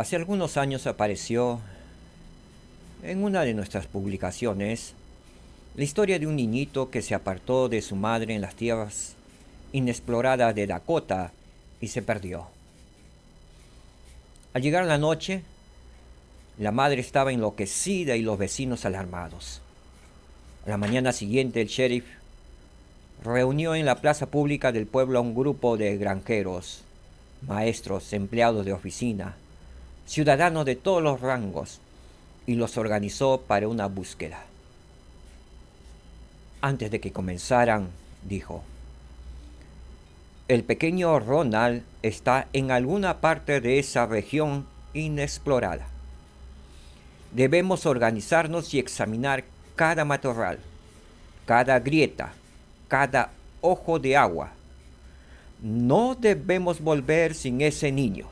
Hace algunos años apareció en una de nuestras publicaciones la historia de un niñito que se apartó de su madre en las tierras inexploradas de Dakota y se perdió. Al llegar la noche, la madre estaba enloquecida y los vecinos alarmados. A la mañana siguiente el sheriff reunió en la plaza pública del pueblo a un grupo de granjeros, maestros, empleados de oficina, ciudadanos de todos los rangos, y los organizó para una búsqueda. Antes de que comenzaran, dijo: el pequeño Ronald está en alguna parte de esa región inexplorada. Debemos organizarnos y examinar cada matorral, cada grieta, cada ojo de agua. No debemos volver sin ese niño.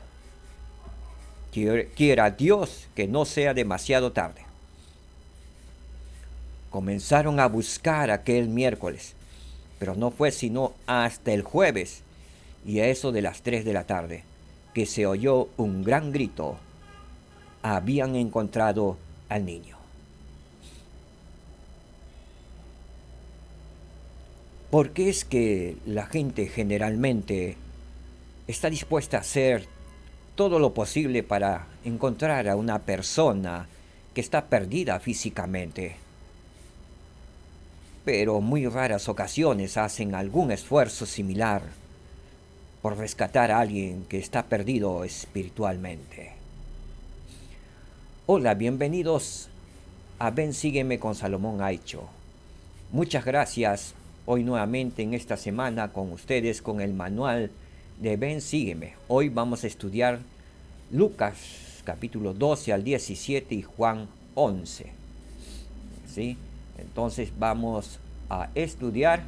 Quiera Dios que no sea demasiado tarde. Comenzaron a buscar aquel miércoles, pero no fue sino hasta el jueves, y a eso de las 3 de la tarde, que se oyó un gran grito. Habían encontrado al niño. ¿Por qué es que la gente generalmente está dispuesta a hacer todo lo posible para encontrar a una persona que está perdida físicamente, pero muy raras ocasiones hacen algún esfuerzo similar por rescatar a alguien que está perdido espiritualmente? Hola, bienvenidos a Ven Sígueme con Salomón Aicho. Muchas gracias hoy nuevamente en esta semana con ustedes con el manual de Ven Sígueme. Hoy vamos a estudiar Lucas capítulo 12 al 17 y Juan 11. ¿Sí? Entonces vamos a estudiar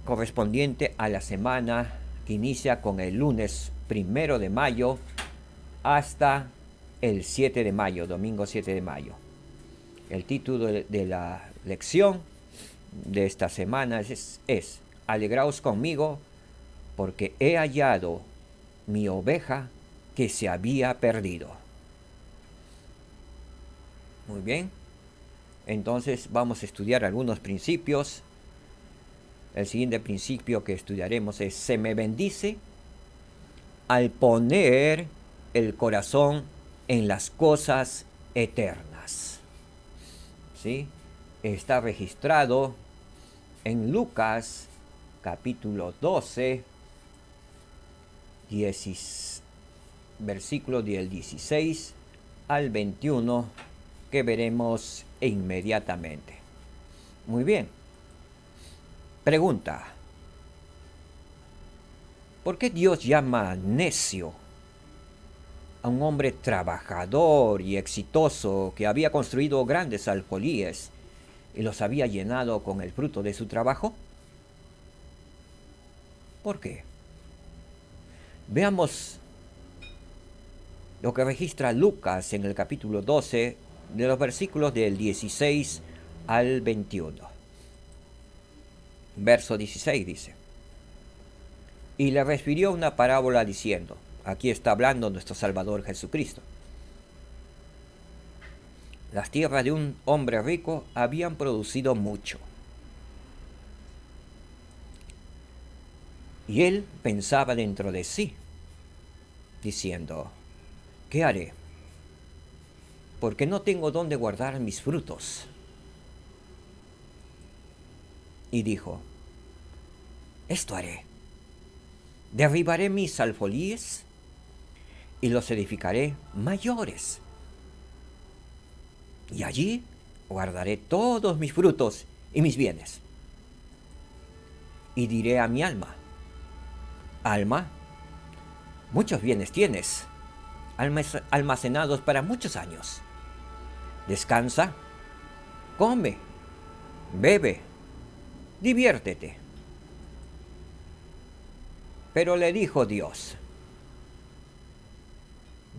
correspondiente a la semana que inicia con el lunes 1 de mayo hasta el 7 de mayo, domingo 7 de mayo. El título de la lección de esta semana es Alegraos conmigo, porque he hallado mi oveja que se había perdido. Muy bien, entonces vamos a estudiar algunos principios. El siguiente principio que estudiaremos es: se me bendice al poner el corazón en las cosas eternas. ¿Sí? Está registrado en Lucas capítulo 12, versículo del 16 al 21, que veremos inmediatamente. Muy bien. Pregunta: ¿por qué Dios llama necio a un hombre trabajador y exitoso que había construido grandes alfolíes y los había llenado con el fruto de su trabajo? ¿Por qué? Veamos lo que registra Lucas en el capítulo 12, de los versículos del 16 al 21. Verso 16 dice: y le refirió una parábola diciendo, aquí está hablando nuestro Salvador Jesucristo: las tierras de un hombre rico habían producido mucho. Y él pensaba dentro de sí, diciendo: ¿qué haré? Porque no tengo dónde guardar mis frutos. Y dijo: esto haré. Derribaré mis alfolíes y los edificaré mayores. Y allí guardaré todos mis frutos y mis bienes. Y diré a mi alma: alma, muchos bienes tienes, almacenados para muchos años. Descansa, come, bebe, diviértete. Pero le dijo Dios: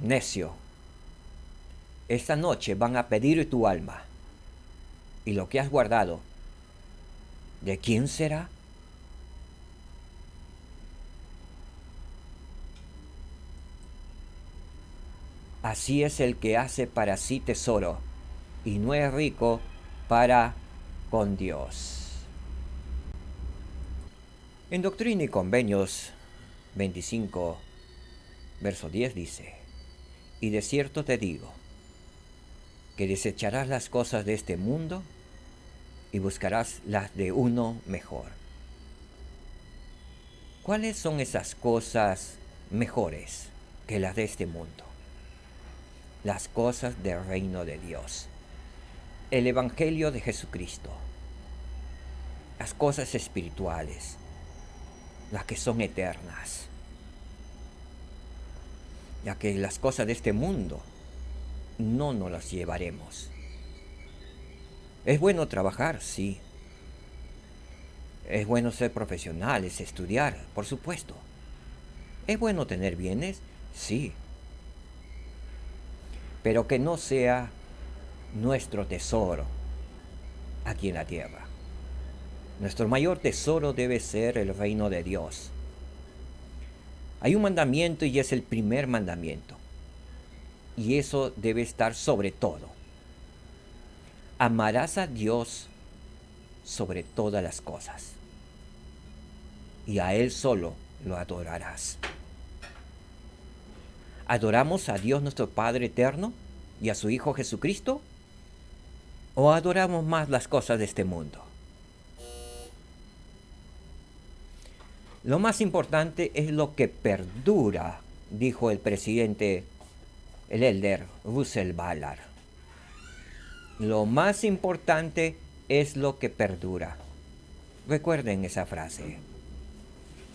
necio, esta noche van a pedir tu alma, y lo que has guardado, ¿de quién será? Así es el que hace para sí tesoro y no es rico para con Dios. En Doctrina y Convenios 25, verso 10 dice: y de cierto te digo, que desecharás las cosas de este mundo y buscarás las de uno mejor. ¿Cuáles son esas cosas mejores que las de este mundo? Las cosas del reino de Dios, el Evangelio de Jesucristo, las cosas espirituales, las que son eternas, ya que las cosas de este mundo no nos las llevaremos. Es bueno trabajar, sí. Es bueno ser profesionales, estudiar, por supuesto. ¿Es bueno tener bienes? Sí. Pero que no sea nuestro tesoro aquí en la tierra. Nuestro mayor tesoro debe ser el reino de Dios. Hay un mandamiento y es el primer mandamiento. Y eso debe estar sobre todo. Amarás a Dios sobre todas las cosas. Y a Él solo lo adorarás. ¿Adoramos a Dios nuestro Padre eterno y a su Hijo Jesucristo? ¿O adoramos más las cosas de este mundo? Lo más importante es lo que perdura, dijo el presidente, el elder Russell Ballard. Lo más importante es lo que perdura. Recuerden esa frase.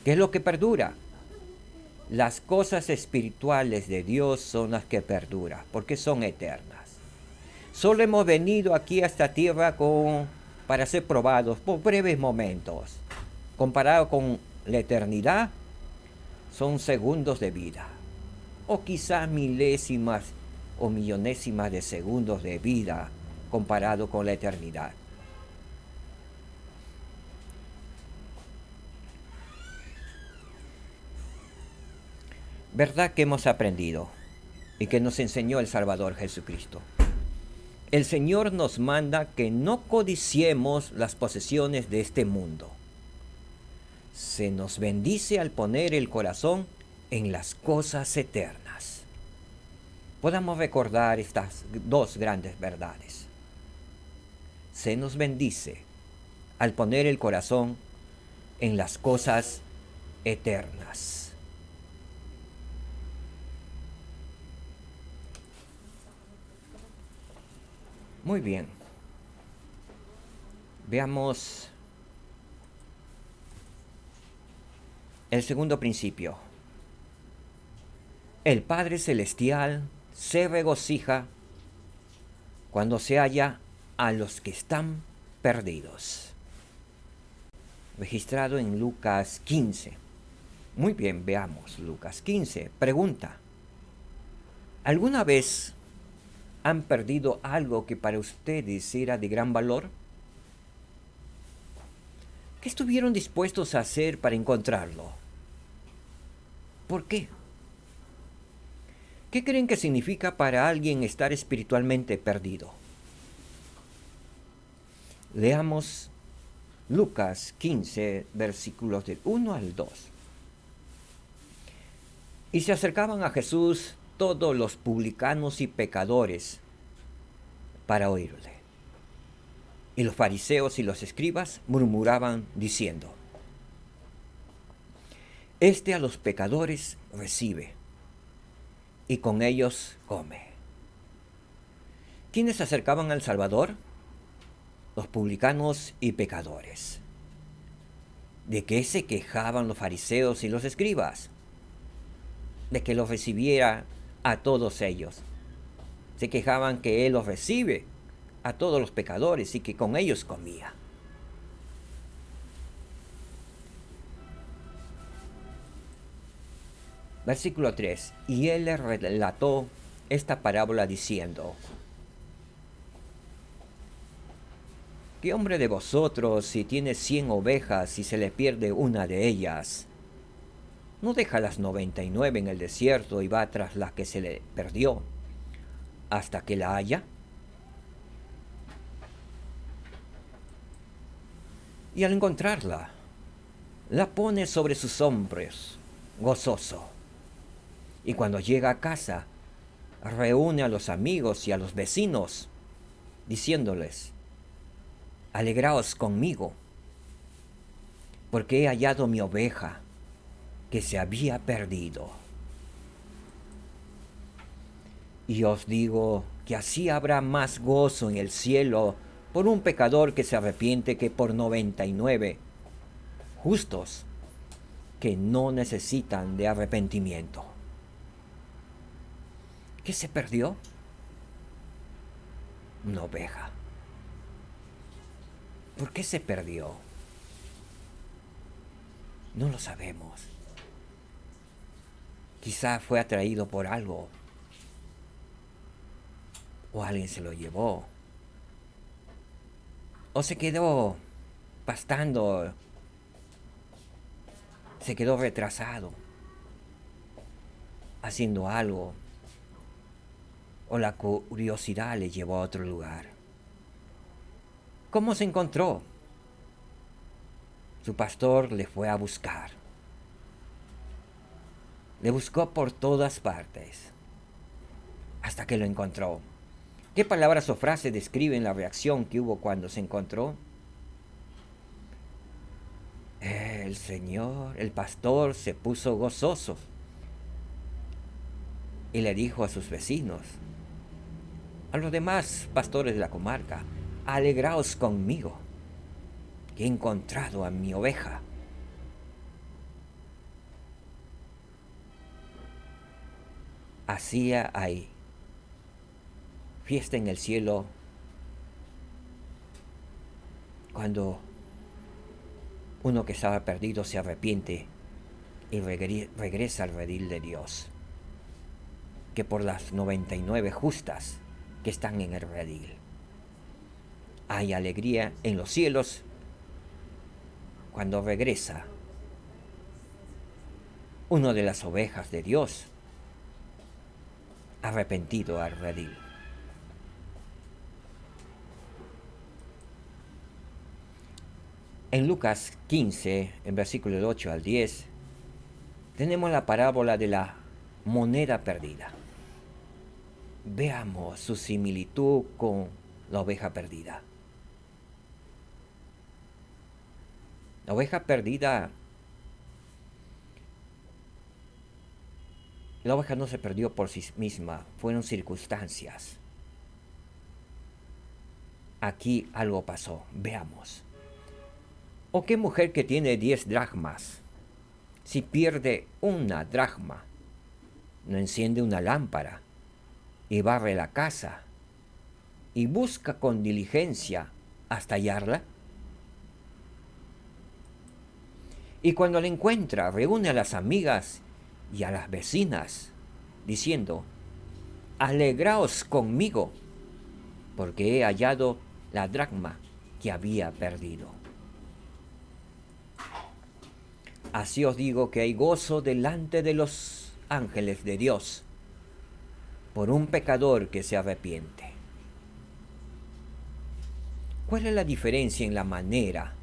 ¿Qué es lo que perdura? Las cosas espirituales de Dios son las que perduran, porque son eternas. Solo hemos venido aquí a esta tierra para ser probados por breves momentos. Comparado con la eternidad, son segundos de vida, o quizás milésimas o millonésimas de segundos de vida comparado con la eternidad. ¿Verdad que hemos aprendido y que nos enseñó el Salvador Jesucristo? El Señor nos manda que no codiciemos las posesiones de este mundo. Se nos bendice al poner el corazón en las cosas eternas. Podamos recordar estas dos grandes verdades. Se nos bendice al poner el corazón en las cosas eternas. Muy bien. Veamos el segundo principio. El Padre Celestial se regocija cuando se halla a los que están perdidos. Registrado en Lucas 15. Muy bien, veamos Lucas 15. Pregunta: ¿alguna vez han perdido algo que para ustedes era de gran valor? ¿Qué estuvieron dispuestos a hacer para encontrarlo? ¿Por qué? ¿Qué creen que significa para alguien estar espiritualmente perdido? Leamos Lucas 15, versículos del 1 al 2. Y se acercaban a Jesús todos los publicanos y pecadores para oírle. Y los fariseos y los escribas murmuraban diciendo: Este a los pecadores recibe, y con ellos come. ¿Quiénes se acercaban al Salvador? Los publicanos y pecadores. ¿De qué se quejaban los fariseos y los escribas? De que los recibiera a todos ellos. Se quejaban que Él los recibe a todos los pecadores y que con ellos comía. Versículo 3. Y Él les relató esta parábola diciendo: ¿Qué hombre de vosotros, si tiene 100 ovejas y se le pierde una de ellas, no deja las 99 en el desierto y va tras la que se le perdió hasta que la halla. Y al encontrarla, la pone sobre sus hombros, gozoso. Y cuando llega a casa, reúne a los amigos y a los vecinos, diciéndoles: alegraos conmigo, porque he hallado mi oveja que se había perdido. Y os digo que así habrá más gozo en el cielo por un pecador que se arrepiente que por 99 justos que no necesitan de arrepentimiento. ¿Qué se perdió? Una oveja. ¿Por qué se perdió? No lo sabemos. Quizá fue atraído por algo, o alguien se lo llevó, o se quedó pastando, se quedó retrasado, haciendo algo, o la curiosidad le llevó a otro lugar. ¿Cómo se encontró? Su pastor le fue a buscar. Le buscó por todas partes, hasta que lo encontró. ¿Qué palabras o frases describen la reacción que hubo cuando se encontró? El Señor, el pastor, se puso gozoso y le dijo a sus vecinos, a los demás pastores de la comarca: alegraos conmigo, que he encontrado a mi oveja. Así hay fiesta en el cielo cuando uno que estaba perdido se arrepiente y regresa al redil de Dios, que por las 99 justas que están en el redil. Hay alegría en los cielos cuando regresa uno de las ovejas de Dios arrepentido al redil. En Lucas 15, en versículos 8 al 10, tenemos la parábola de la moneda perdida. Veamos su similitud con la oveja perdida. La oveja perdida, la oveja no se perdió por sí misma, fueron circunstancias. Aquí algo pasó, veamos. ¿O qué mujer que tiene 10 dracmas, si pierde una dracma, no enciende una lámpara y barre la casa y busca con diligencia hasta hallarla? Y cuando la encuentra, reúne a las amigas y a las vecinas, diciendo: alegraos conmigo, porque he hallado la dracma que había perdido. Así os digo que hay gozo delante de los ángeles de Dios por un pecador que se arrepiente. ¿Cuál es la diferencia en la manera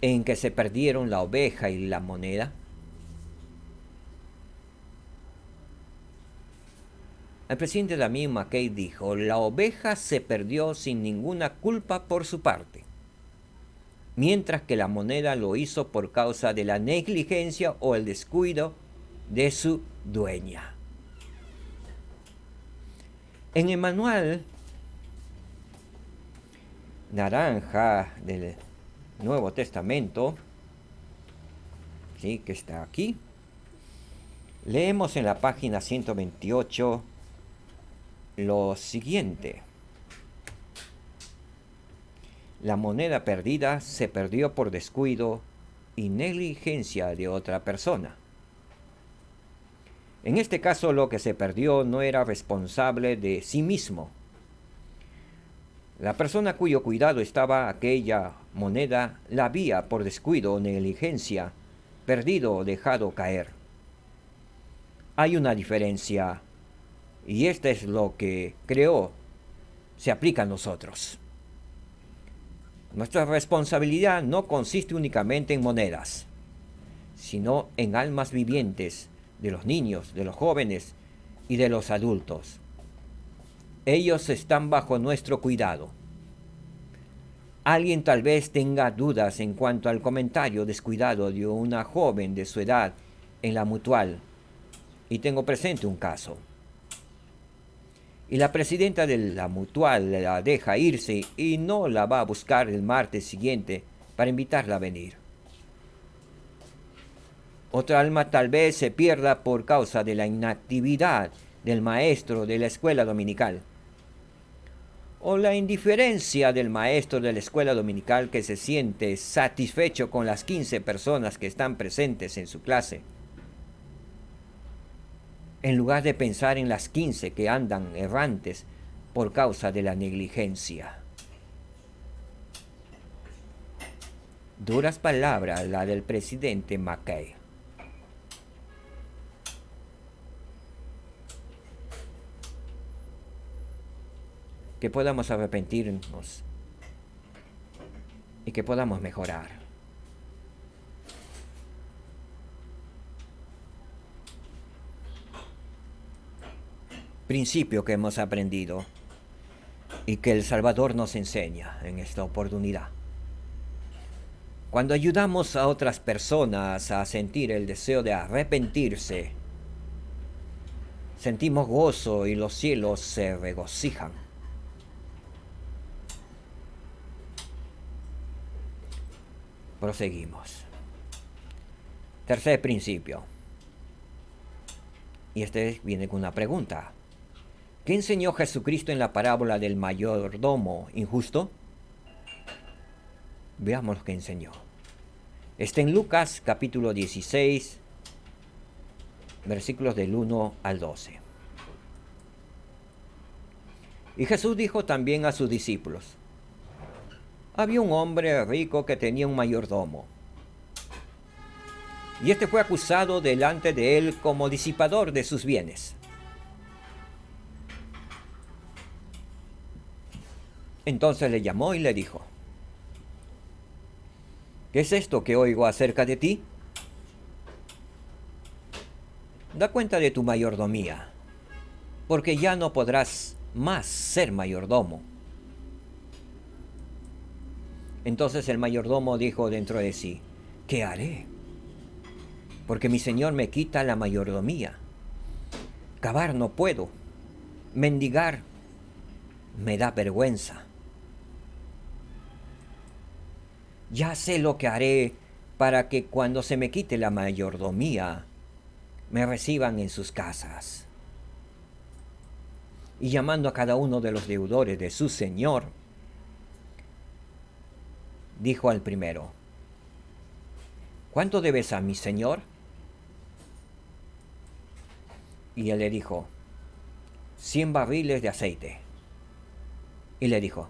en que se perdieron la oveja y la moneda? El presidente David McKay dijo: la oveja se perdió sin ninguna culpa por su parte, mientras que la moneda lo hizo por causa de la negligencia o el descuido de su dueña. En el manual naranja del Nuevo Testamento, ¿sí?, que está aquí, leemos en la página 128 lo siguiente: la moneda perdida se perdió por descuido y negligencia de otra persona. En este caso, lo que se perdió no era responsable de sí mismo. La persona cuyo cuidado estaba aquella moneda la había, por descuido o negligencia, perdido o dejado caer. Hay una diferencia y este es lo que creó, se aplica a nosotros. Nuestra responsabilidad no consiste únicamente en monedas, sino en almas vivientes de los niños, de los jóvenes y de los adultos. Ellos están bajo nuestro cuidado. Alguien tal vez tenga dudas en cuanto al comentario descuidado de una joven de su edad en la Mutual, y tengo presente un caso. Y la presidenta de la Mutual la deja irse y no la va a buscar el martes siguiente para invitarla a venir. Otra alma tal vez se pierda por causa de la inactividad del maestro de la escuela dominical, o la indiferencia del maestro de la escuela dominical que se siente satisfecho con las 15 personas que están presentes en su clase, en lugar de pensar en las 15 que andan errantes por causa de la negligencia. Duras palabras la del presidente McKay. Que podamos arrepentirnos y que podamos mejorar. Principio que hemos aprendido y que el Salvador nos enseña en esta oportunidad. Cuando ayudamos a otras personas a sentir el deseo de arrepentirse, sentimos gozo y los cielos se regocijan. Proseguimos. Tercer principio. Y este viene con una pregunta. ¿Qué enseñó Jesucristo en la parábola del mayordomo injusto? Veamos lo que enseñó. Está en Lucas capítulo 16, versículos del 1 al 12. Y Jesús dijo también a sus discípulos: había un hombre rico que tenía un mayordomo, y este fue acusado delante de él como disipador de sus bienes. Entonces le llamó y le dijo: ¿qué es esto que oigo acerca de ti? Da cuenta de tu mayordomía, porque ya no podrás más ser mayordomo. Entonces el mayordomo dijo dentro de sí: ¿qué haré? Porque mi señor me quita la mayordomía. Cavar no puedo, mendigar me da vergüenza. Ya sé lo que haré para que cuando se me quite la mayordomía, me reciban en sus casas. Y llamando a cada uno de los deudores de su señor, dijo al primero: ¿cuánto debes a mi señor? Y él le dijo: 100 barriles de aceite. Y le dijo: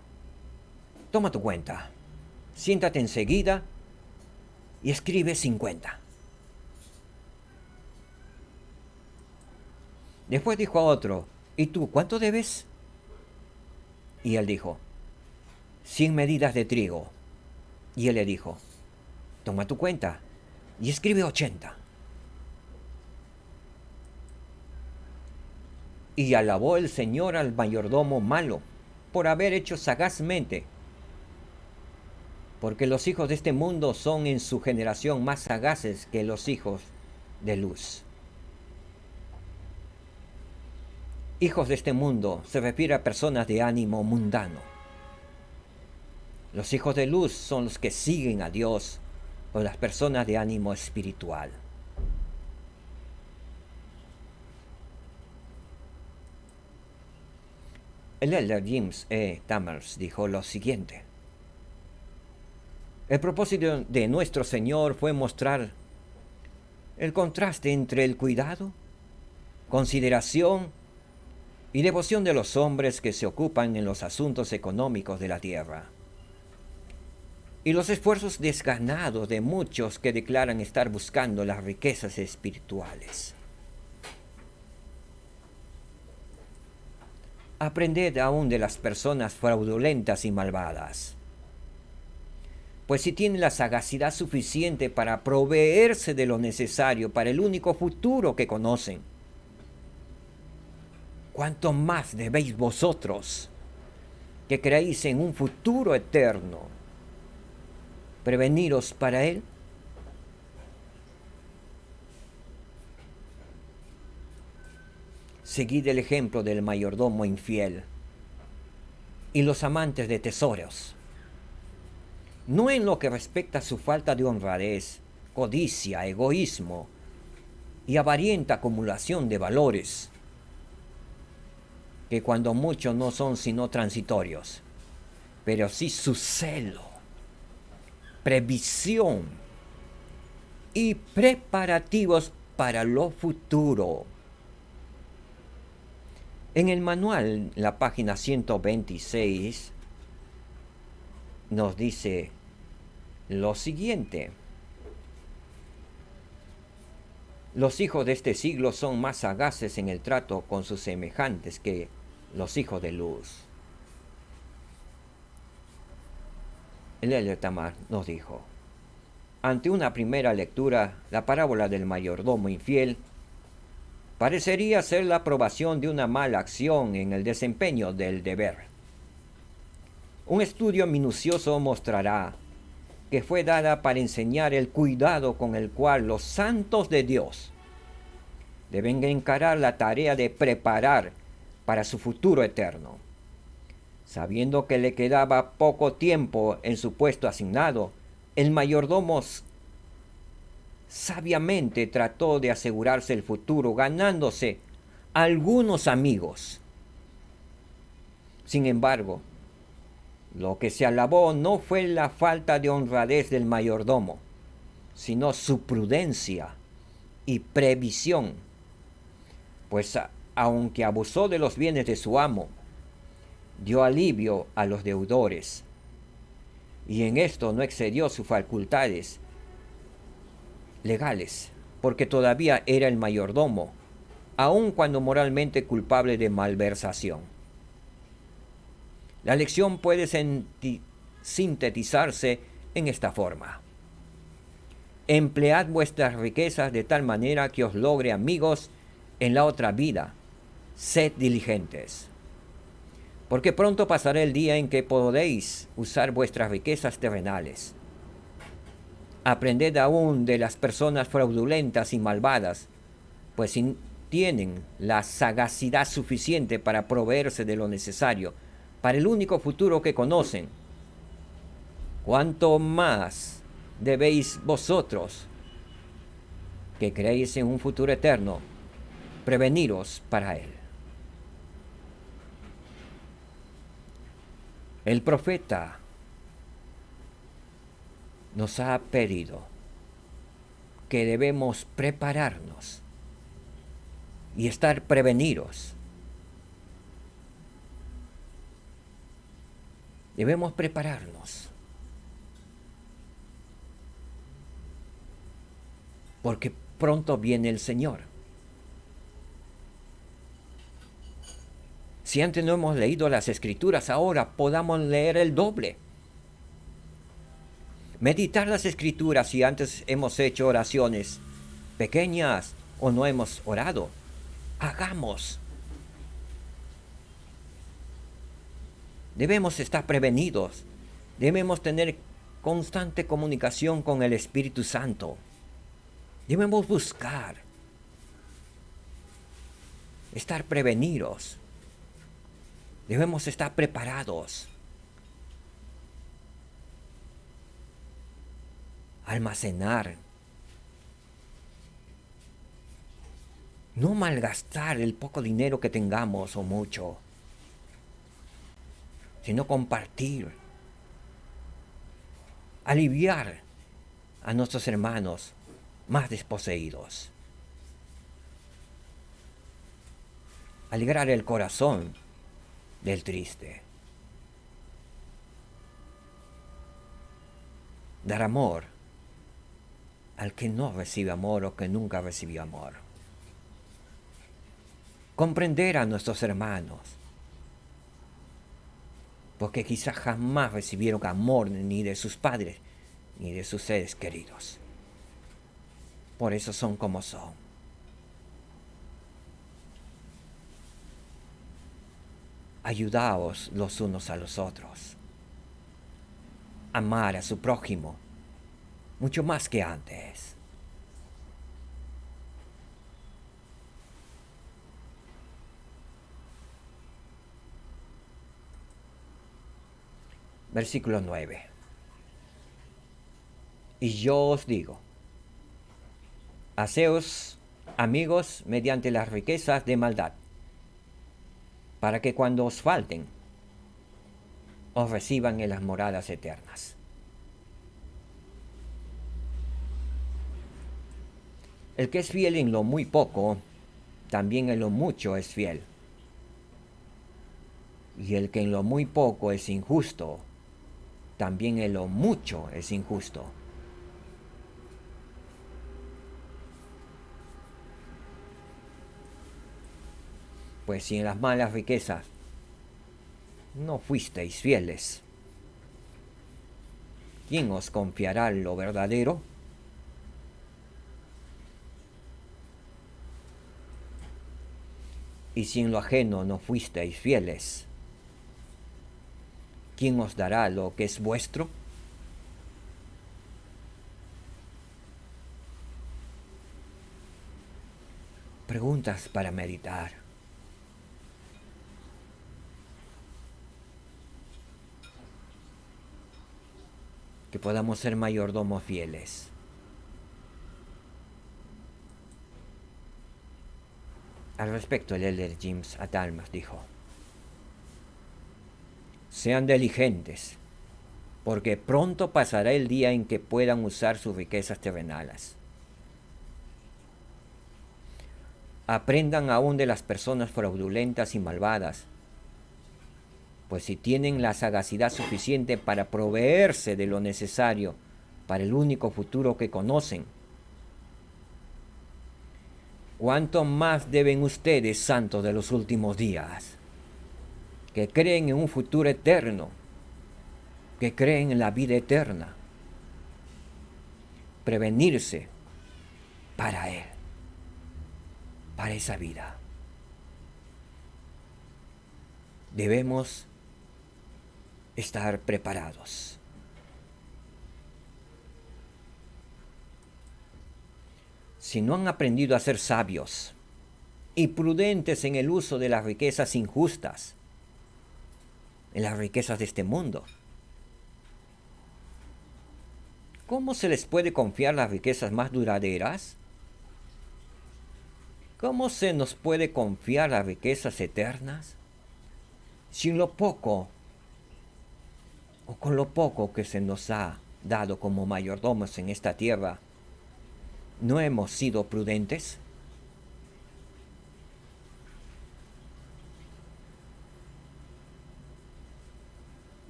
toma tu cuenta, siéntate enseguida y escribe 50. Después dijo a otro: ¿y tú cuánto debes? Y él dijo: 100 medidas de trigo. Y él le dijo: toma tu cuenta y escribe 80. Y alabó el Señor al mayordomo malo por haber hecho sagazmente, porque los hijos de este mundo son en su generación más sagaces que los hijos de luz. Hijos de este mundo se refiere a personas de ánimo mundano. Los hijos de luz son los que siguen a Dios, o las personas de ánimo espiritual. El elder James E. Tamers dijo lo siguiente: el propósito de nuestro Señor fue mostrar el contraste entre el cuidado, consideración y devoción de los hombres que se ocupan en los asuntos económicos de la tierra, y los esfuerzos desganados de muchos que declaran estar buscando las riquezas espirituales. Aprended aún de las personas fraudulentas y malvadas. Pues si tienen la sagacidad suficiente para proveerse de lo necesario para el único futuro que conocen, ¿cuánto más debéis vosotros, que creéis en un futuro eterno, preveniros para él? Seguid el ejemplo del mayordomo infiel y los amantes de tesoros, no en lo que respecta a su falta de honradez, codicia, egoísmo y avarienta acumulación de valores, que cuando mucho no son sino transitorios, pero sí su celo, previsión y preparativos para lo futuro. En el manual, la página 126, nos dice lo siguiente: los hijos de este siglo son más sagaces en el trato con sus semejantes que los hijos de luz. El Elder Tamar nos dijo: ante una primera lectura, la parábola del mayordomo infiel parecería ser la aprobación de una mala acción en el desempeño del deber. Un estudio minucioso mostrará que fue dada para enseñar el cuidado con el cual los santos de Dios deben encarar la tarea de preparar para su futuro eterno. Sabiendo que le quedaba poco tiempo en su puesto asignado, el mayordomo sabiamente trató de asegurarse el futuro, ganándose algunos amigos. Sin embargo, lo que se alabó no fue la falta de honradez del mayordomo, sino su prudencia y previsión, pues aunque abusó de los bienes de su amo, dio alivio a los deudores, y en esto no excedió sus facultades legales, porque todavía era el mayordomo, aun cuando moralmente culpable de malversación. La lección puede sintetizarse en esta forma: emplead vuestras riquezas de tal manera que os logre amigos en la otra vida. Sed diligentes, porque pronto pasará el día en que podéis usar vuestras riquezas terrenales. Aprended aún de las personas fraudulentas y malvadas, pues si tienen la sagacidad suficiente para proveerse de lo necesario para el único futuro que conocen, ¿cuánto más debéis vosotros, que creéis en un futuro eterno, preveniros para él? El profeta nos ha pedido que debemos prepararnos y estar prevenidos. Debemos prepararnos, porque pronto viene el Señor. Si antes no hemos leído las Escrituras, ahora podamos leer el doble. Meditar las Escrituras si antes hemos hecho oraciones pequeñas o no hemos orado. Hagamos. Debemos estar prevenidos. Debemos tener constante comunicación con el Espíritu Santo. Debemos buscar estar prevenidos. Debemos estar preparados. Almacenar. No malgastar el poco dinero que tengamos o mucho, sino compartir. Aliviar a nuestros hermanos más desposeídos. Alegrar el corazón del triste. Dar amor al que no recibe amor o que nunca recibió amor. Comprender a nuestros hermanos. porque quizás jamás recibieron amor ni de sus padres, ni de sus seres queridos. Por eso son como son. Ayudaos los unos a los otros. Amar a su prójimo, mucho más que antes. Versículo 9. Y yo os digo, haceos amigos mediante las riquezas de maldad, para que cuando os falten, os reciban en las moradas eternas. El que es fiel en lo muy poco, también en lo mucho es fiel. Y el que en lo muy poco es injusto, también en lo mucho es injusto. Pues si en las malas riquezas no fuisteis fieles, ¿quién os confiará lo verdadero? Y si en lo ajeno no fuisteis fieles, ¿quién os dará lo que es vuestro? Preguntas para meditar. Que podamos ser mayordomos fieles. Al respecto, el elder James Adalmas dijo: sean diligentes, porque pronto pasará el día en que puedan usar sus riquezas terrenales. Aprendan aún de las personas fraudulentas y malvadas, pues si tienen la sagacidad suficiente para proveerse de lo necesario para el único futuro que conocen, ¿cuánto más deben ustedes, santos de los últimos días, que creen en un futuro eterno, que creen en la vida eterna, prevenirse para Él, para esa vida? Debemos estar preparados. Si no han aprendido a ser sabios y prudentes en el uso de las riquezas injustas, en las riquezas de este mundo, ¿cómo se les puede confiar las riquezas más duraderas? ¿Cómo se nos puede confiar las riquezas eternas? Si en lo poco, o con lo poco que se nos ha dado como mayordomos en esta tierra, ¿no hemos sido prudentes?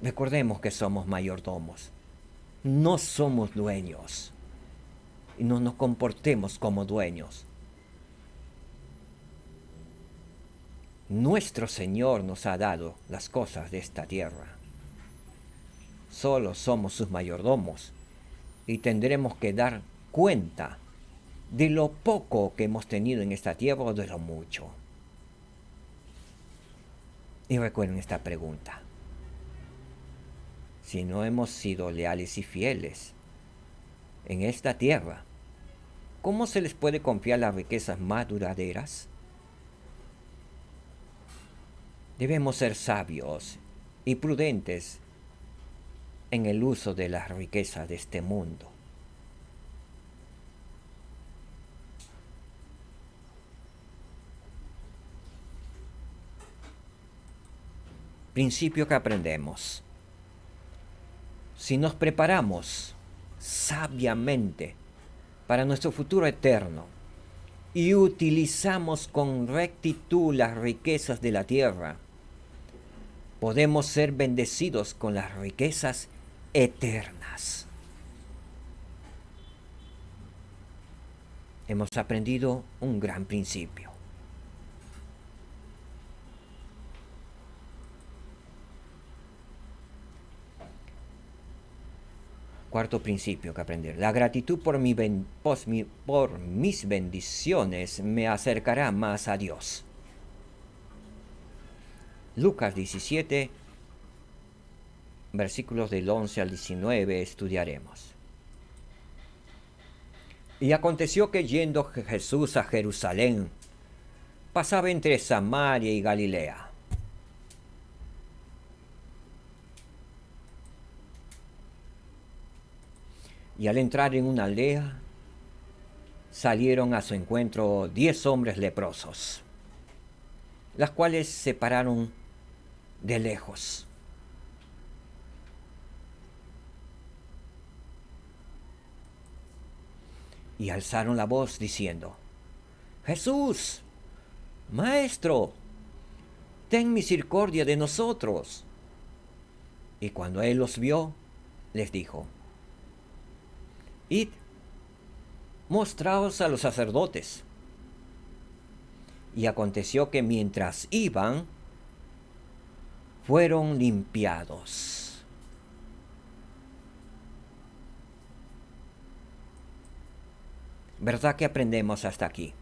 Recordemos que somos mayordomos, no somos dueños, y no nos comportemos como dueños. Nuestro Señor nos ha dado las cosas de esta tierra. Solo somos sus mayordomos y tendremos que dar cuenta de lo poco que hemos tenido en esta tierra o de lo mucho. Y recuerden esta pregunta: si no hemos sido leales y fieles en esta tierra, ¿cómo se les puede confiar las riquezas más duraderas? Debemos ser sabios y prudentes en el uso de las riquezas de este mundo. Principio que aprendemos: si nos preparamos sabiamente para nuestro futuro eterno y utilizamos con rectitud las riquezas de la tierra, podemos ser bendecidos con las riquezas eternas. Hemos aprendido un gran principio. Cuarto principio que aprender. La gratitud por mis bendiciones me acercará más a Dios. Lucas 17, versículos del 11 al 19 estudiaremos. Y aconteció que yendo Jesús a Jerusalén, pasaba entre Samaria y Galilea. Y al entrar en una aldea, salieron a su encuentro 10 hombres leprosos, las cuales se pararon de lejos. Y alzaron la voz diciendo: Jesús, Maestro, ten misericordia de nosotros. Y cuando él los vio, les dijo: Id, mostraos a los sacerdotes. Y aconteció que mientras iban, fueron limpiados. ¿Verdad que aprendemos hasta aquí?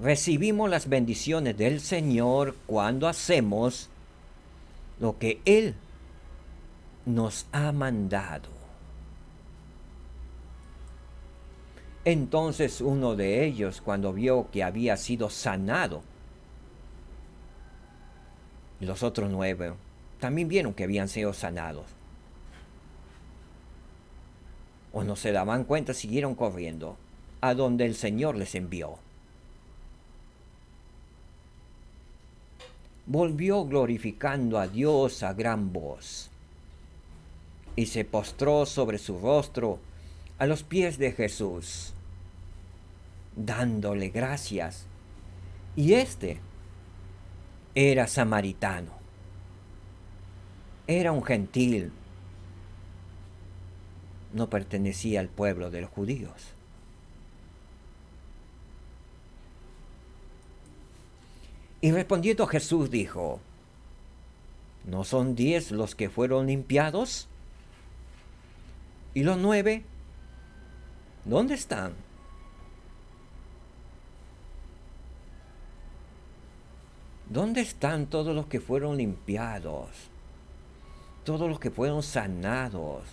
Recibimos las bendiciones del Señor cuando hacemos lo que Él nos ha mandado. Entonces uno de ellos, cuando vio que había sido sanado, y los otros 9 también vieron que habían sido sanados, o no se daban cuenta, siguieron corriendo a donde el Señor les envió. Volvió glorificando a Dios a gran voz, y se postró sobre su rostro a los pies de Jesús, dándole gracias. Y este era samaritano, era un gentil, no pertenecía al pueblo de los judíos. Y respondiendo Jesús dijo: ¿no son 10 los que fueron limpiados? ¿Y los 9? ¿Dónde están? ¿Dónde están todos los que fueron limpiados? Todos los que fueron sanados.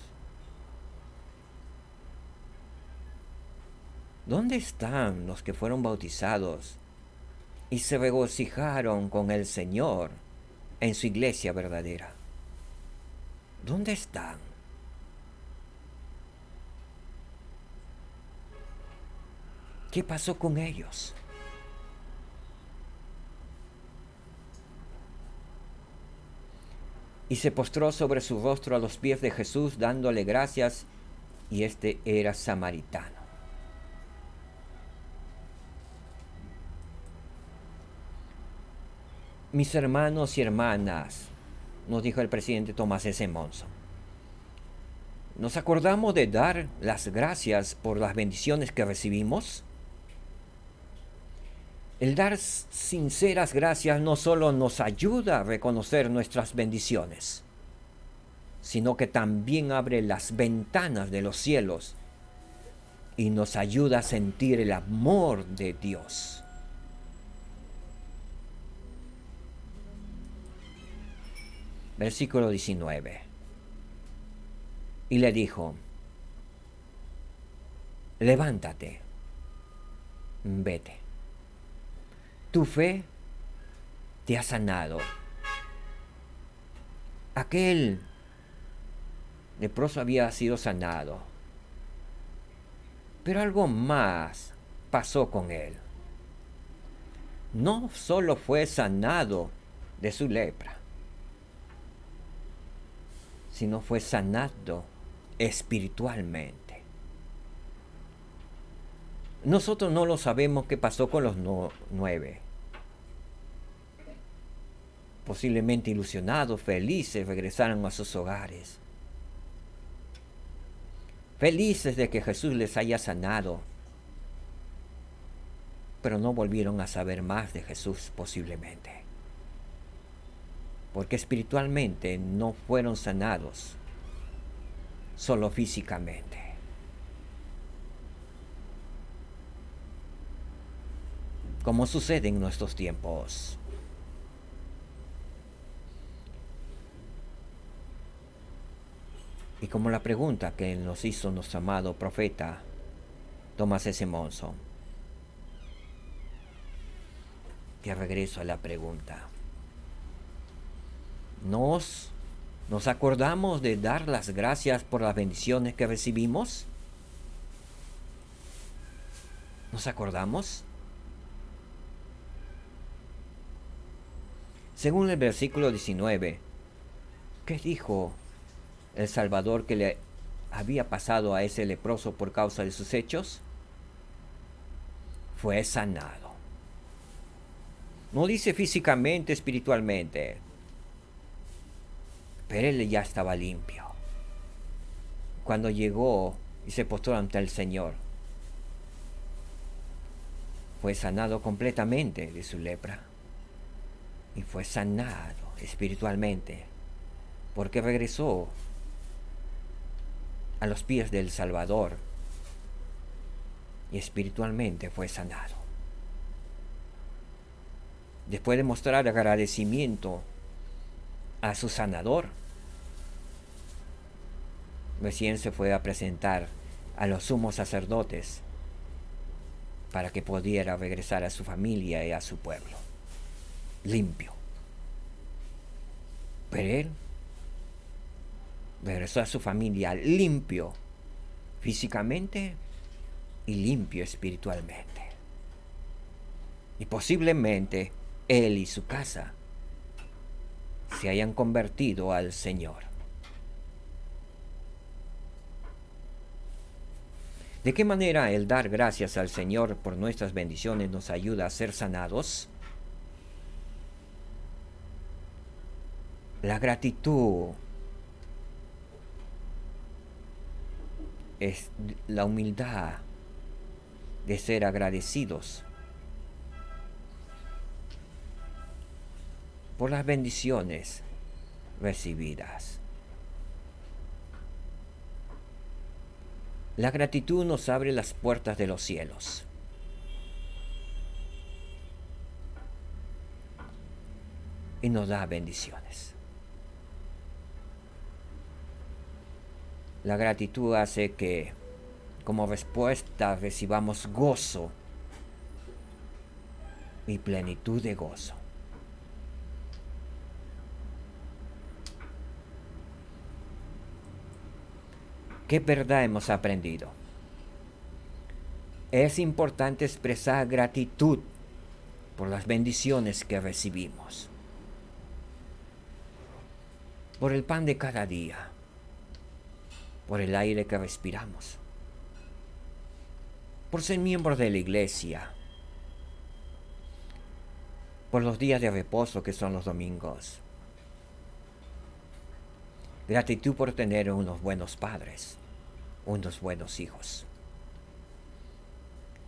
¿Dónde están los que fueron bautizados y se regocijaron con el Señor en su iglesia verdadera? ¿Dónde están? ¿Qué pasó con ellos? Y se postró sobre su rostro a los pies de Jesús, dándole gracias, y este era samaritano. Mis hermanos y hermanas, nos dijo el presidente Thomas S. Monson, ¿nos acordamos de dar las gracias por las bendiciones que recibimos? El dar sinceras gracias no solo nos ayuda a reconocer nuestras bendiciones, sino que también abre las ventanas de los cielos y nos ayuda a sentir el amor de Dios. Versículo 19. Y le dijo: levántate, vete. Tu fe te ha sanado. Aquel leproso había sido sanado, pero algo más pasó con él. No solo fue sanado de su lepra, sino fue sanado espiritualmente. Nosotros no lo sabemos qué pasó con los 9. Posiblemente ilusionados, felices, regresaron a sus hogares. Felices de que Jesús les haya sanado. Pero no volvieron a saber más de Jesús posiblemente. Porque espiritualmente no fueron sanados. solo físicamente. Como sucede en nuestros tiempos. Y como la pregunta que nos hizo nuestro amado profeta Thomas S. Monson, que regreso a la pregunta. ¿Nos acordamos de dar las gracias por las bendiciones que recibimos? ¿Nos acordamos? Según el versículo 19, ¿qué dijo el Salvador que le había pasado a ese leproso por causa de sus hechos? Fue sanado. No dice físicamente, espiritualmente, pero él ya estaba limpio. Cuando llegó y se postró ante el Señor, fue sanado completamente de su lepra. Y fue sanado espiritualmente, porque regresó a los pies del Salvador y espiritualmente fue sanado. Después de mostrar agradecimiento a su sanador, recién se fue a presentar a los sumos sacerdotes para que pudiera regresar a su familia y a su pueblo, limpio. Pero él regresó a su familia limpio físicamente y limpio espiritualmente. Y posiblemente él y su casa se hayan convertido al Señor. ¿De qué manera el dar gracias al Señor por nuestras bendiciones nos ayuda a ser sanados? La gratitud es la humildad de ser agradecidos por las bendiciones recibidas. La gratitud nos abre las puertas de los cielos. Y nos da bendiciones. La gratitud hace que como respuesta recibamos gozo y plenitud de gozo. ¿Qué verdad hemos aprendido? Es importante expresar gratitud por las bendiciones que recibimos, por el pan de cada día, por el aire que respiramos, por ser miembros de la iglesia, por los días de reposo que son los domingos. Gratitud por tener unos buenos padres, unos buenos hijos.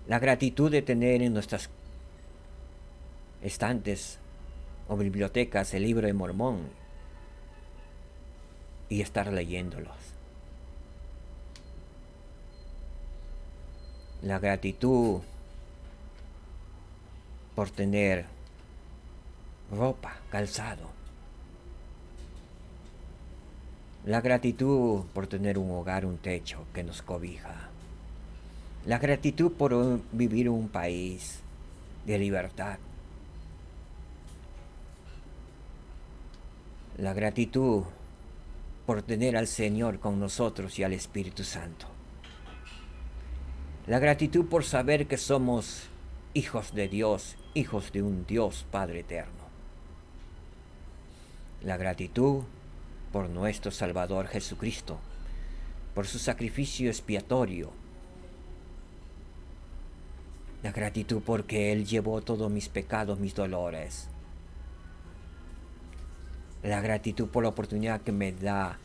La gratitud de tener en nuestras estantes o bibliotecas el libro de Mormón y estar leyéndolos. La gratitud por tener ropa, calzado. La gratitud por tener un hogar, un techo que nos cobija. La gratitud por vivir en un país de libertad. La gratitud por tener al Señor con nosotros y al Espíritu Santo. La gratitud por saber que somos hijos de Dios, hijos de un Dios Padre eterno. La gratitud por nuestro Salvador Jesucristo, por su sacrificio expiatorio. La gratitud porque Él llevó todos mis pecados, mis dolores. La gratitud por la oportunidad que me da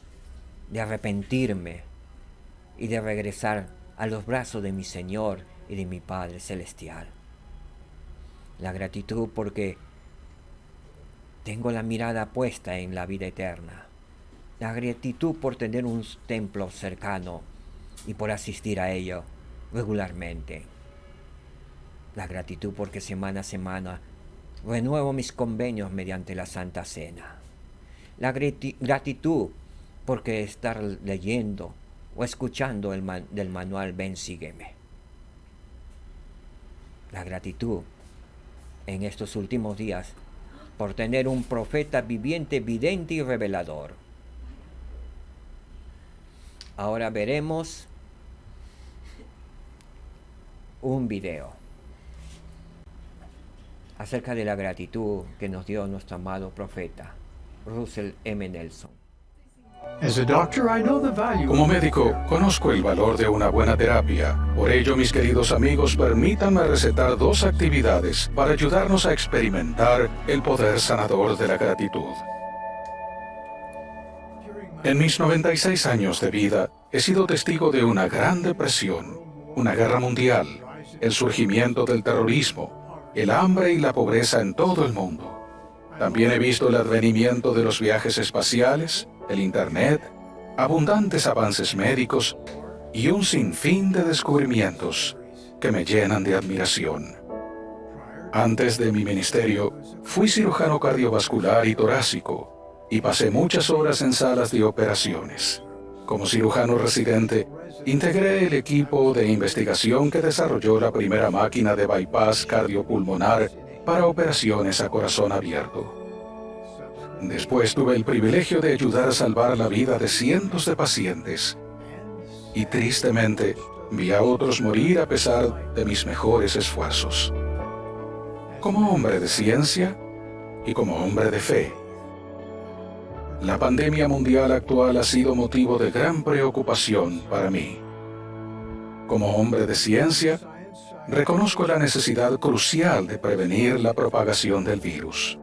de arrepentirme y de regresar a los brazos de mi Señor y de mi Padre Celestial. La gratitud porque tengo la mirada puesta en la vida eterna. La gratitud por tener un templo cercano y por asistir a ello regularmente. La gratitud porque semana a semana renuevo mis convenios mediante la Santa Cena. La gratitud porque estar leyendo o escuchando del manual Ven, sígueme. La gratitud en estos últimos días por tener un profeta viviente, vidente y revelador. Ahora veremos un video acerca de la gratitud que nos dio nuestro amado profeta, Russell M. Nelson. Como médico, conozco el valor de una buena terapia. Por ello, mis queridos amigos, permítanme recetar 2 actividades para ayudarnos a experimentar el poder sanador de la gratitud. En mis 96 años de vida, he sido testigo de una gran depresión, una guerra mundial, el surgimiento del terrorismo, el hambre y la pobreza en todo el mundo. También he visto el advenimiento de los viajes espaciales, el Internet, abundantes avances médicos y un sinfín de descubrimientos que me llenan de admiración. Antes de mi ministerio, fui cirujano cardiovascular y torácico y pasé muchas horas en salas de operaciones. Como cirujano residente, integré el equipo de investigación que desarrolló la primera máquina de bypass cardiopulmonar para operaciones a corazón abierto. Después tuve el privilegio de ayudar a salvar la vida de cientos de pacientes. Y tristemente, vi a otros morir a pesar de mis mejores esfuerzos. Como hombre de ciencia y como hombre de fe, la pandemia mundial actual ha sido motivo de gran preocupación para mí. Como hombre de ciencia, reconozco la necesidad crucial de prevenir la propagación del virus.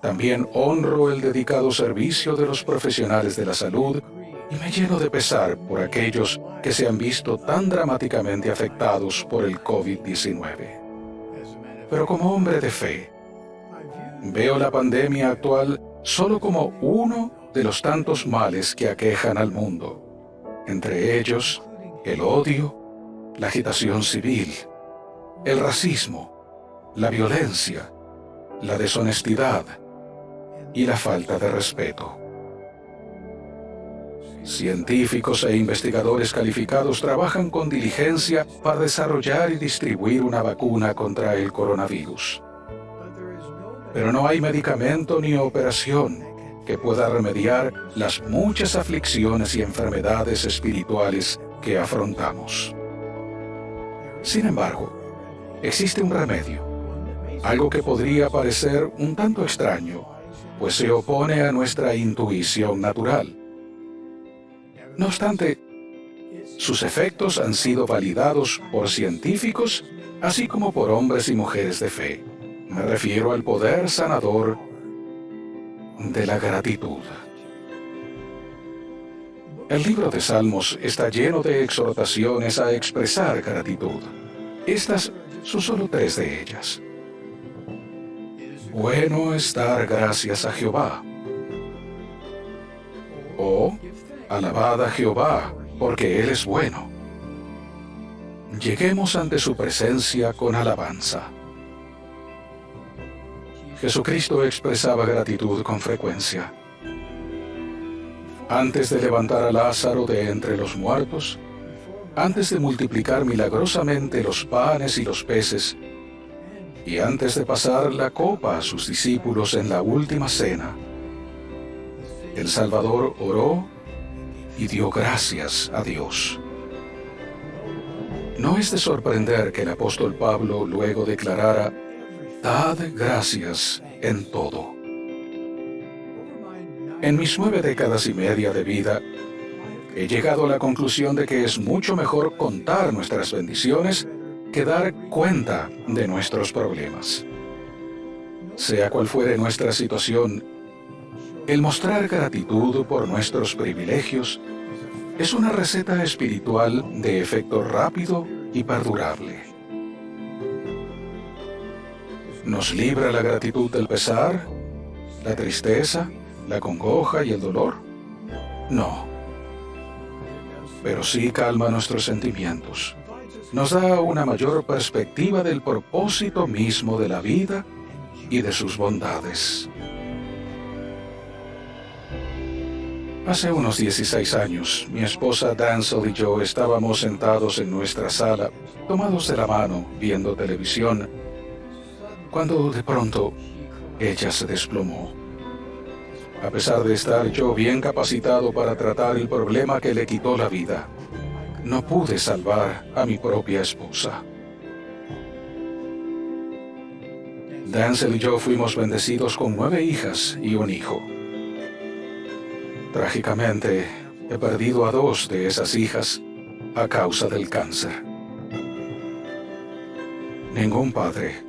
También honro el dedicado servicio de los profesionales de la salud y me lleno de pesar por aquellos que se han visto tan dramáticamente afectados por el COVID-19. Pero como hombre de fe, veo la pandemia actual solo como uno de los tantos males que aquejan al mundo, entre ellos el odio, la agitación civil, el racismo, la violencia, la deshonestidad y la falta de respeto. Científicos e investigadores calificados trabajan con diligencia para desarrollar y distribuir una vacuna contra el coronavirus. Pero no hay medicamento ni operación que pueda remediar las muchas aflicciones y enfermedades espirituales que afrontamos. Sin embargo, existe un remedio, algo que podría parecer un tanto extraño, pues se opone a nuestra intuición natural. No obstante, sus efectos han sido validados por científicos, así como por hombres y mujeres de fe. Me refiero al poder sanador de la gratitud. El libro de Salmos está lleno de exhortaciones a expresar gratitud. Estas son solo 3 de ellas. Bueno es dar gracias a Jehová. O, alabad a Jehová, porque Él es bueno. Lleguemos ante su presencia con alabanza. Jesucristo expresaba gratitud con frecuencia. Antes de levantar a Lázaro de entre los muertos, antes de multiplicar milagrosamente los panes y los peces, y antes de pasar la copa a sus discípulos en la última cena, el Salvador oró y dio gracias a Dios. No es de sorprender que el apóstol Pablo luego declarara: «Dad gracias en todo». En mis 9 décadas y media de vida, he llegado a la conclusión de que es mucho mejor contar nuestras bendiciones que dar cuenta de nuestros problemas. Sea cual fuere nuestra situación, el mostrar gratitud por nuestros privilegios es una receta espiritual de efecto rápido y perdurable. ¿Nos libra la gratitud del pesar, la tristeza, la congoja y el dolor? No. Pero sí calma nuestros sentimientos. Nos da una mayor perspectiva del propósito mismo de la vida y de sus bondades. Hace unos 16 años, mi esposa Dancel y yo estábamos sentados en nuestra sala, tomados de la mano, viendo televisión, cuando de pronto ella se desplomó. A pesar de estar yo bien capacitado para tratar el problema que le quitó la vida, no pude salvar a mi propia esposa. Dancel y yo fuimos bendecidos con 9 hijas y un hijo. Trágicamente, he perdido a 2 de esas hijas a causa del cáncer. Ningún padre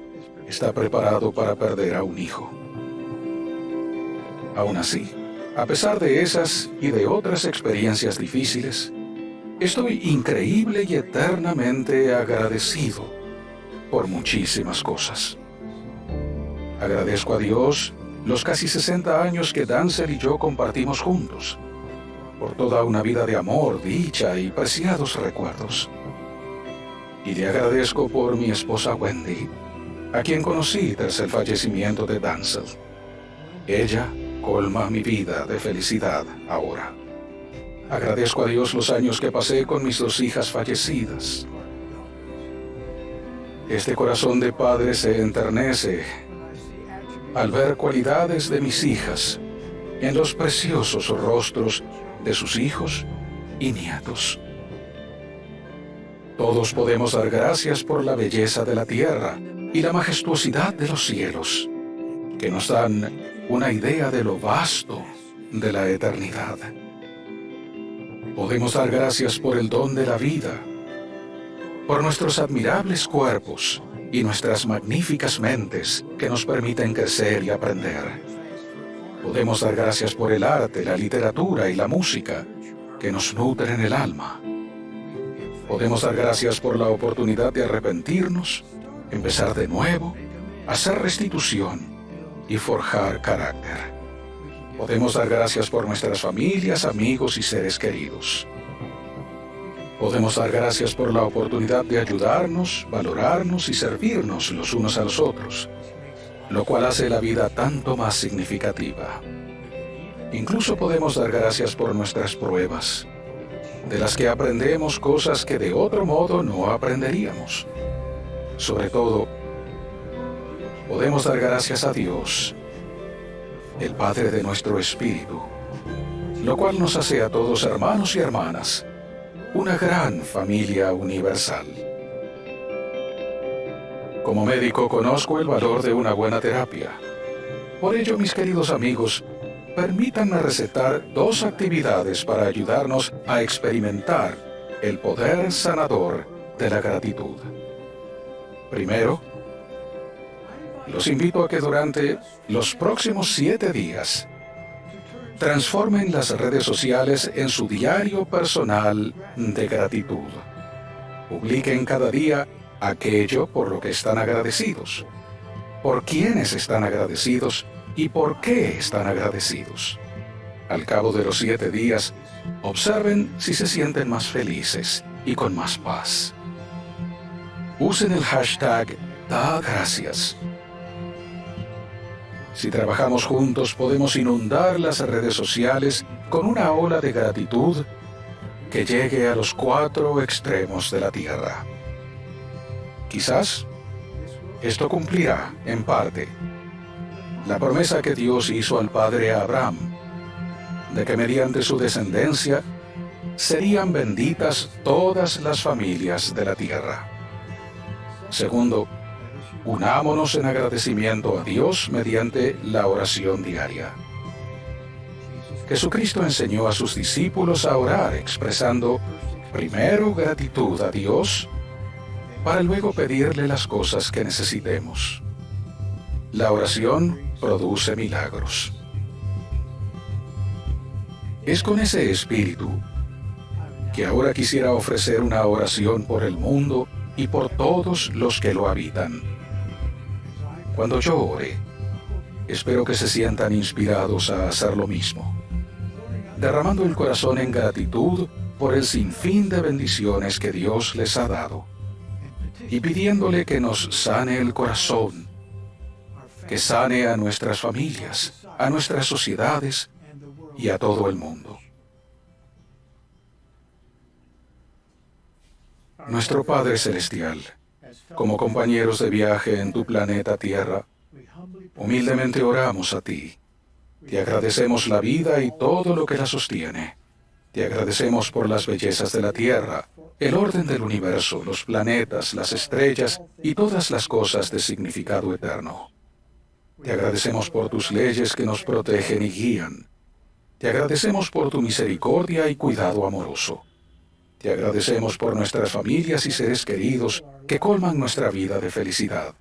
está preparado para perder a un hijo. Aún así, a pesar de esas y de otras experiencias difíciles, estoy increíble y eternamente agradecido por muchísimas cosas. Agradezco a Dios los casi 60 años que Dancel y yo compartimos juntos, por toda una vida de amor, dicha y preciados recuerdos. Y le agradezco por mi esposa Wendy, a quien conocí tras el fallecimiento de Dancel. Ella colma mi vida de felicidad ahora. Agradezco a Dios los años que pasé con mis 2 hijas fallecidas. Este corazón de padre se enternece al ver cualidades de mis hijas en los preciosos rostros de sus hijos y nietos. Todos podemos dar gracias por la belleza de la tierra y la majestuosidad de los cielos, que nos dan una idea de lo vasto de la eternidad. Podemos dar gracias por el don de la vida, por nuestros admirables cuerpos y nuestras magníficas mentes que nos permiten crecer y aprender. Podemos dar gracias por el arte, la literatura y la música que nos nutren el alma. Podemos dar gracias por la oportunidad de arrepentirnos, empezar de nuevo, hacer restitución y forjar carácter. Podemos dar gracias por nuestras familias, amigos y seres queridos. Podemos dar gracias por la oportunidad de ayudarnos, valorarnos y servirnos los unos a los otros, lo cual hace la vida tanto más significativa. Incluso podemos dar gracias por nuestras pruebas, de las que aprendemos cosas que de otro modo no aprenderíamos. Sobre todo, podemos dar gracias a Dios, el Padre de nuestro espíritu, lo cual nos hace a todos hermanos y hermanas, una gran familia universal. Como médico conozco el valor de una buena terapia. Por ello, mis queridos amigos, permítanme recetar 2 actividades para ayudarnos a experimentar el poder sanador de la gratitud. Primero, los invito a que durante los próximos 7 días transformen las redes sociales en su diario personal de gratitud. Publiquen cada día aquello por lo que están agradecidos, por quiénes están agradecidos y por qué están agradecidos. Al cabo de los 7 días, observen si se sienten más felices y con más paz. Usen el hashtag #DaGracias. Si trabajamos juntos, podemos inundar las redes sociales con una ola de gratitud que llegue a los 4 extremos de la tierra. Quizás esto cumplirá, en parte, la promesa que Dios hizo al padre Abraham, de que mediante su descendencia serían benditas todas las familias de la tierra. Segundo, unámonos en agradecimiento a Dios mediante la oración diaria. Jesucristo enseñó a sus discípulos a orar expresando primero gratitud a Dios para luego pedirle las cosas que necesitemos. La oración produce milagros. Es con ese espíritu que ahora quisiera ofrecer una oración por el mundo y por todos los que lo habitan. Cuando yo ore, espero que se sientan inspirados a hacer lo mismo. derramando el corazón en gratitud por el sinfín de bendiciones que Dios les ha dado, y pidiéndole que nos sane el corazón, que sane a nuestras familias, a nuestras sociedades y a todo el mundo. Nuestro Padre Celestial, como compañeros de viaje en tu planeta Tierra, humildemente oramos a ti. Te agradecemos la vida y todo lo que la sostiene. Te agradecemos por las bellezas de la Tierra, el orden del universo, los planetas, las estrellas y todas las cosas de significado eterno. Te agradecemos por tus leyes que nos protegen y guían. Te agradecemos por tu misericordia y cuidado amoroso. Te agradecemos por nuestras familias y seres queridos que colman nuestra vida de felicidad.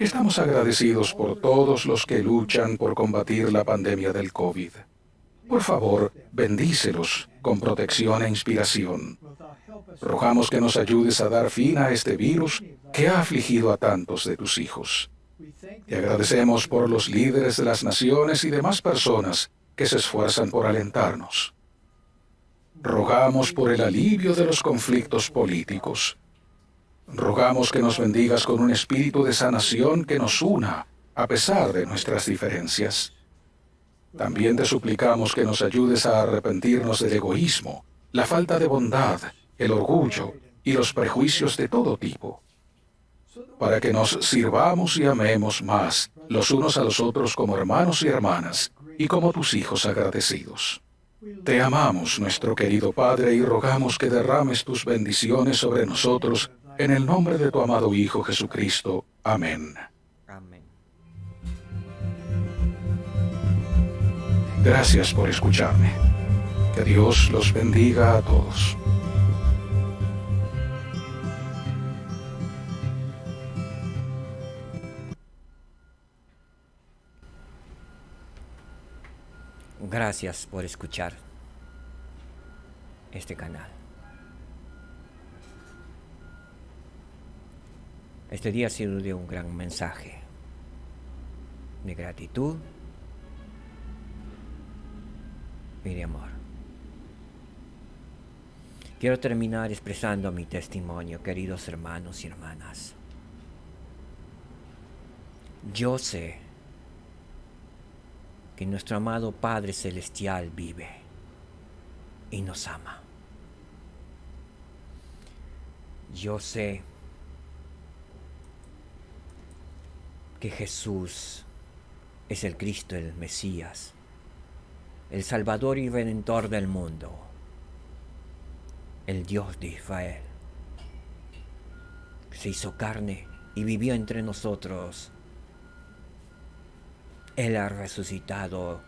Estamos agradecidos por todos los que luchan por combatir la pandemia del COVID. Por favor, bendícelos con protección e inspiración. Rogamos que nos ayudes a dar fin a este virus que ha afligido a tantos de tus hijos. Te agradecemos por los líderes de las naciones y demás personas que se esfuerzan por alentarnos. Rogamos por el alivio de los conflictos políticos. Rogamos que nos bendigas con un espíritu de sanación que nos una a pesar de nuestras diferencias. También te suplicamos que nos ayudes a arrepentirnos del egoísmo, la falta de bondad, el orgullo y los prejuicios de todo tipo, para que nos sirvamos y amemos más los unos a los otros como hermanos y hermanas y como tus hijos agradecidos. Te amamos, nuestro querido Padre, y rogamos que derrames tus bendiciones sobre nosotros en el nombre de tu amado Hijo Jesucristo. Amén. Amén. Gracias por escucharme. Que Dios los bendiga a todos. Gracias por escuchar este canal. Este día ha sido de un gran mensaje de gratitud y de amor. Quiero terminar expresando mi testimonio, queridos hermanos y hermanas. Yo sé que nuestro amado Padre Celestial vive y nos ama. Yo sé que Jesús es el Cristo, el Mesías, el Salvador y Redentor del mundo, el Dios de Israel. Se hizo carne y vivió entre nosotros. Él ha resucitado.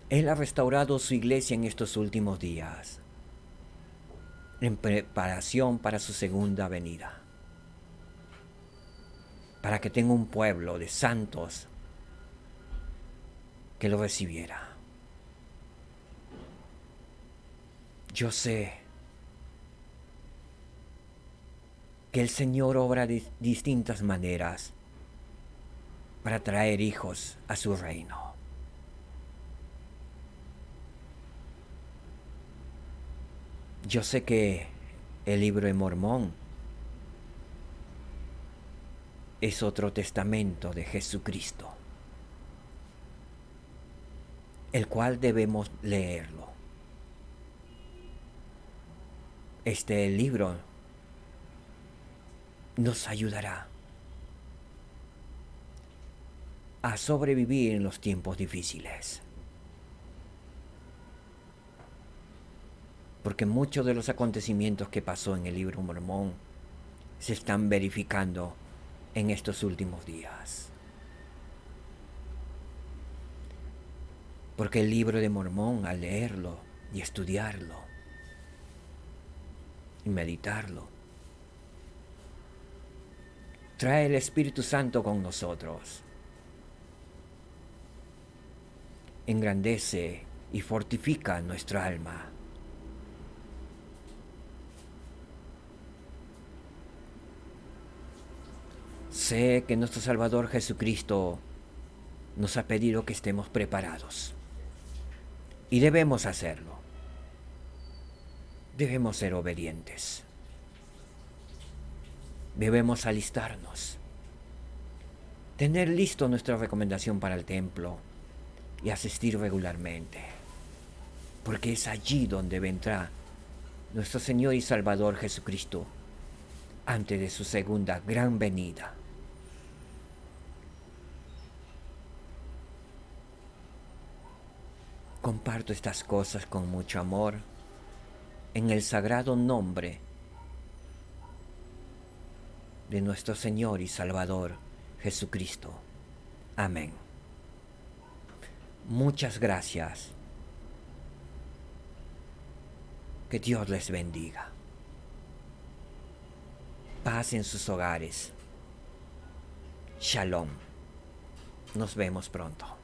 Él ha restaurado su iglesia en estos últimos días, en preparación para su segunda venida, para que tenga un pueblo de santos que lo recibiera. Yo sé que el Señor obra de distintas maneras para traer hijos a su reino. Yo sé que el libro de Mormón es otro testamento de Jesucristo, el cual debemos leerlo. Este libro nos ayudará a sobrevivir en los tiempos difíciles. Porque muchos de los acontecimientos que pasó en el libro Mormón se están verificando en estos últimos días. Porque el libro de Mormón, al leerlo y estudiarlo y meditarlo, trae el Espíritu Santo con nosotros. Engrandece y fortifica nuestra alma. Sé que nuestro Salvador Jesucristo nos ha pedido que estemos preparados. Y debemos hacerlo. Debemos ser obedientes. Debemos alistarnos. Tener listo nuestra recomendación para el templo y asistir regularmente. Porque es allí donde vendrá nuestro Señor y Salvador Jesucristo antes de su segunda gran venida. Comparto estas cosas con mucho amor en el sagrado nombre de nuestro Señor y Salvador Jesucristo. Amén. Muchas gracias. Que Dios les bendiga. Paz en sus hogares. Shalom. Nos vemos pronto.